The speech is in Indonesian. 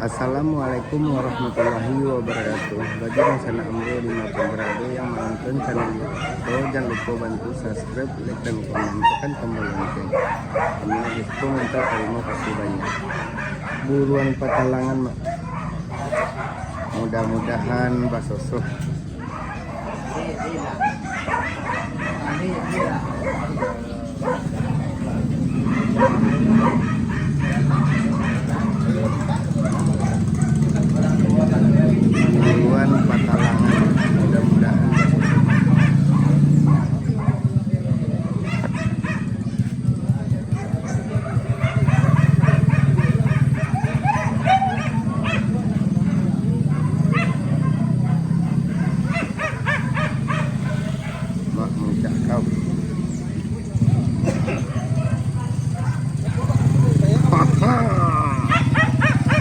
Assalamualaikum warahmatullahi wabarakatuh. Bagi yang sana amro dimanapun berada yang menonton channel YouTube, jangan lupa bantu subscribe, like dan komen, tekan tombol lonceng. Kami itu minta terima kasih banyak. Buruan patalangan mak. Mudah-mudahan basosoh.